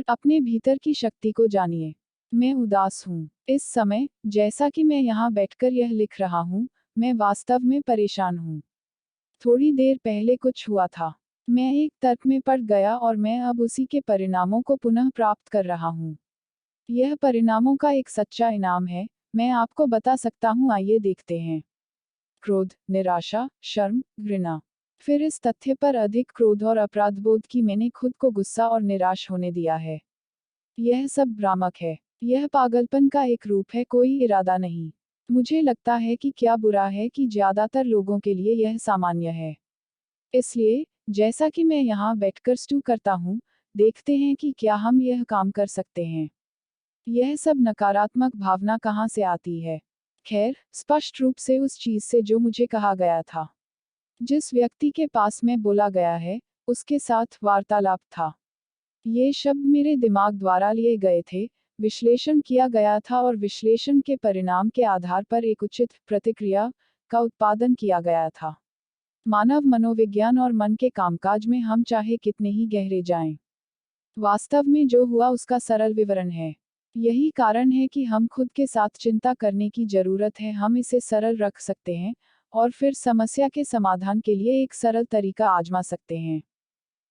अपने भीतर की शक्ति को जानिए। मैं उदास हूँ। इस समय, जैसा कि मैं यहाँ बैठकर यह लिख रहा हूँ, मैं वास्तव में परेशान हूँ। थोड़ी देर पहले कुछ हुआ था। मैं एक तर्क में पड़ गया और मैं अब उसी के परिणामों को पुनः प्राप्त कर रहा हूँ। यह परिणामों का एक सच्चा इनाम है, मैं आपको बता सकता हूँ, आइए देखते हैं। क्रोध, निराशा, शर्म, घृणा। फिर इस तथ्य पर अधिक क्रोध और अपराधबोध कि मैंने खुद को गुस्सा और निराश होने दिया है। यह सब भ्रामक है। यह पागलपन का एक रूप है, कोई इरादा नहीं। मुझे लगता है कि क्या बुरा है कि ज्यादातर लोगों के लिए यह सामान्य है। इसलिए, जैसा कि मैं यहाँ बैठकर स्टू करता हूँ, देखते हैं कि क्या हम यह काम कर सकते हैं। यह सब नकारात्मक भावना कहाँ से आती है? खैर, स्पष्ट रूप से उस चीज से जो मुझे कहा गया था। जिस व्यक्ति के पास में बोला गया है, उसके साथ वार्तालाप था। ये शब्द मेरे दिमाग द्वारा लिए गए थे, विश्लेषण किया गया था और विश्लेषण के परिणाम के आधार पर एक उचित प्रतिक्रिया का उत्पादन किया गया था। मानव मनोविज्ञान और मन के कामकाज में हम चाहे कितने ही गहरे जाएं, वास्तव में जो हुआ उसका सरल विवरण है। यही कारण है कि हम खुद के साथ चिंता करने की जरूरत है, हम इसे सरल रख सकते हैं और फिर समस्या के समाधान के लिए एक सरल तरीका आजमा सकते हैं।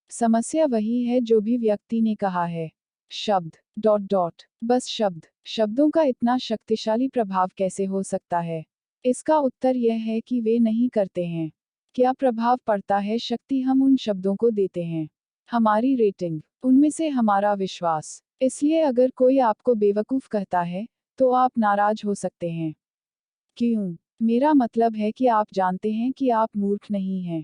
समस्या वही है जो भी व्यक्ति ने कहा है। शब्द डॉट डॉट बस शब्द। शब्दों का इतना शक्तिशाली प्रभाव कैसे हो सकता है? इसका उत्तर यह है कि वे नहीं करते हैं। क्या प्रभाव पड़ता है? शक्ति हम उन शब्दों को देते हैं। हमारी रेटिंग, उनमें से हमारा विश्वास। इसलिए अगर कोई आपको बेवकूफ कहता है, तो आप नाराज हो सकते हैं। क्यों? मेरा मतलब है कि आप जानते हैं कि आप मूर्ख नहीं हैं।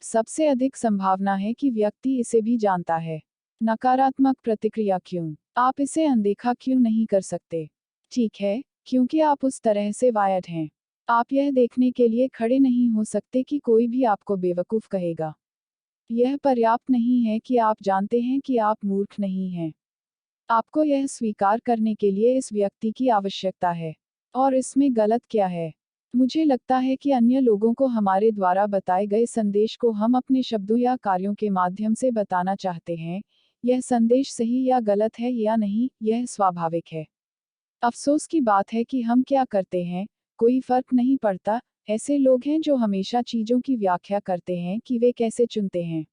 सबसे अधिक संभावना है कि व्यक्ति इसे भी जानता है। नकारात्मक प्रतिक्रिया क्यों? आप इसे अनदेखा क्यों नहीं कर सकते? ठीक है, क्योंकि आप उस तरह से वायर्ड हैं। आप यह देखने के लिए खड़े नहीं हो सकते कि कोई भी आपको बेवकूफ कहेगा। यह पर्याप्त नहीं है कि आप जानते हैं कि आप मूर्ख नहीं हैं। आपको यह स्वीकार करने के लिए इस व्यक्ति की आवश्यकता है। और इसमें गलत क्या है? मुझे लगता है कि अन्य लोगों को हमारे द्वारा बताए गए संदेश को हम अपने शब्दों या कार्यों के माध्यम से बताना चाहते हैं। यह संदेश सही या गलत है या नहीं, यह स्वाभाविक है। अफसोस की बात है कि हम क्या करते हैं, कोई फर्क नहीं पड़ता। ऐसे लोग हैं जो हमेशा चीजों की व्याख्या करते हैं कि वे कैसे चुनते हैं।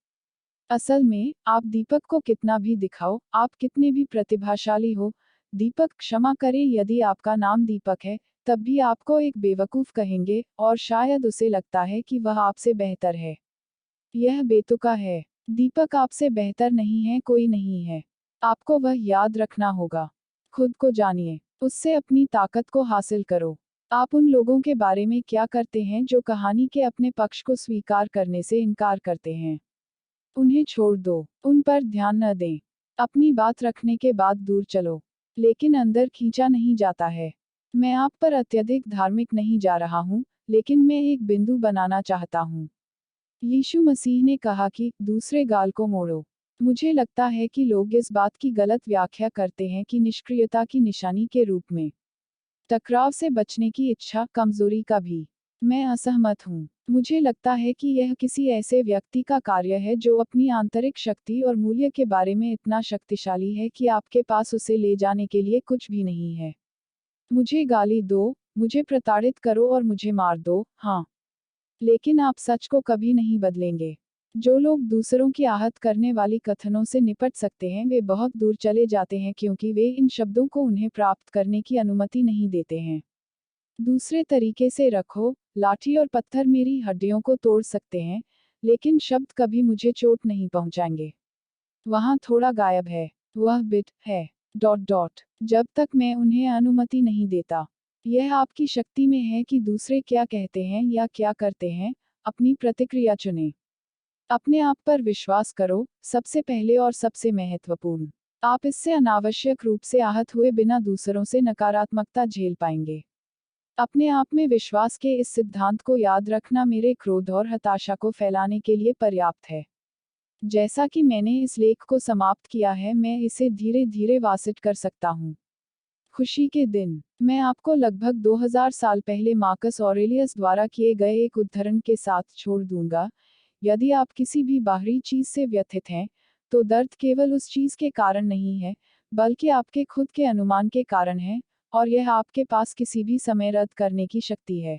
असल में, आप दीपक को कितना भी दिखाओ, आप कितने भी प्रतिभाशाली हो, दीपक, क्षमा करें यदि आपका नाम दीपक है, तब भी आपको एक बेवकूफ कहेंगे, और शायद उसे लगता है कि वह आपसे बेहतर है। यह बेतुका है। दीपक आपसे बेहतर नहीं है, कोई नहीं है। आपको वह याद रखना होगा। खुद को जानिए, उससे अपनी ताकत को हासिल करो। आप उन लोगों के बारे में क्या करते हैं जो कहानी के अपने पक्ष को स्वीकार करने से इनकार करते हैं? उन्हें छोड़ दो, उन पर ध्यान न दें। अपनी बात रखने के बाद दूर चलो, लेकिन अंदर खींचा नहीं जाता है। मैं आप पर अत्यधिक धार्मिक नहीं जा रहा हूँ, लेकिन मैं एक बिंदु बनाना चाहता हूँ। यीशु मसीह ने कहा कि दूसरे गाल को मोड़ो। मुझे लगता है कि लोग इस बात की गलत व्याख्या करते हैं कि निष्क्रियता की निशानी के रूप में टकराव से बचने की इच्छा, कमजोरी का भी। मैं असहमत हूँ। मुझे लगता है कि यह किसी ऐसे व्यक्ति का कार्य है जो अपनी आंतरिक शक्ति और मूल्य के बारे में इतना शक्तिशाली है कि आपके पास उसे ले जाने के लिए कुछ भी नहीं है। मुझे गाली दो, मुझे प्रताड़ित करो और मुझे मार दो, हाँ। लेकिन आप सच को कभी नहीं बदलेंगे। जो लोग दूसरों की आहत करने वाली कथनों से निपट सकते हैं, वे बहुत दूर चले जाते हैं क्योंकि वे इन शब्दों को उन्हें प्राप्त करने की अनुमति नहीं देते हैं। दूसरे तरीके से रखो, लाठी और पत्थर मेरी हड्डियों को तोड़ सकते हैं, लेकिन शब्द कभी मुझे चोट नहीं पहुंचाएंगे। वहां थोड़ा गायब है। वह बिट है। डॉट डॉट जब तक मैं उन्हें अनुमति नहीं देता। यह आपकी शक्ति में है कि दूसरे क्या कहते हैं या क्या करते हैं, अपनी प्रतिक्रिया चुनें। अपने आप पर विश्वास करो, सबसे पहले और सबसे महत्वपूर्ण। आप इससे अनावश्यक रूप से आहत हुए बिना दूसरों से नकारात्मकता झेल पाएंगे। अपने आप में विश्वास के इस सिद्धांत को याद रखना मेरे क्रोध और हताशा को फैलाने के लिए पर्याप्त है। जैसा कि मैंने इस लेख को समाप्त किया है, मैं इसे धीरे धीरे वासित कर सकता हूँ। खुशी के दिन। मैं आपको लगभग 2000 साल पहले मार्कस ऑरेलियस द्वारा किए गए एक उद्धरण के साथ छोड़ दूंगा। यदि आप किसी भी बाहरी चीज से व्यथित हैं, तो दर्द केवल उस चीज के कारण नहीं है, बल्कि आपके खुद के अनुमान के कारण है, और यह आपके पास किसी भी समय रद्द करने की शक्ति है।